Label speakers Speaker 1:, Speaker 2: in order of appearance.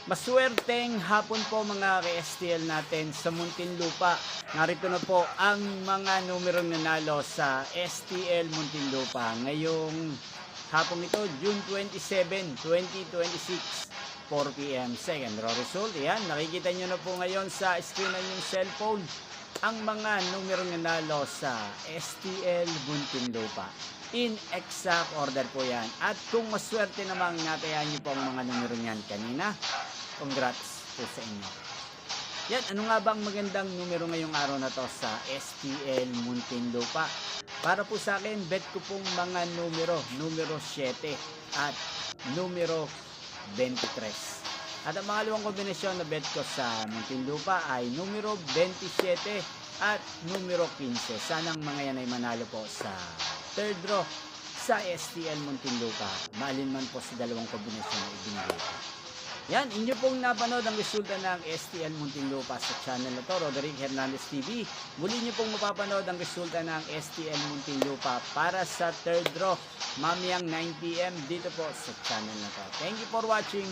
Speaker 1: Maswerteng hapon po mga ka-STL natin sa Muntinlupa. Narito na po ang mga numerong nanalo sa STL Muntinlupa ngayong hapon ito, June 27, 2026, 4 p.m. Second raw result. Yan, nakikita nyo na po ngayon sa screen ng inyong cellphone ang mga numerong nanalo sa STL Muntinlupa. In exact order po yan. At kung maswerte namang natayaan nyo po ang mga numero yan kanina, congrats po sa inyo. Yan, ano nga ba ang magandang numero ngayong araw na to sa STL Muntinlupa? Para po sa akin, bet ko pong mga numero 7 at numero 23. At ang pangalawang kombinasyon na bet ko sa Muntinlupa ay numero 27 at numero 15. Sanang mga yan ay manalo po sa third draw sa STL Muntinlupa. Maalin man po sa dalawang kombinasyon na ibinigay ko. Yan, inyo pong napanood ang resulta ng STL Muntinlupa sa channel na to, Roderick Hernandez TV. Muli nyo pong mapapanood ang resulta ng STL Muntinlupa para sa third draw mamayang 9 PM dito po sa channel na to. Thank you for watching.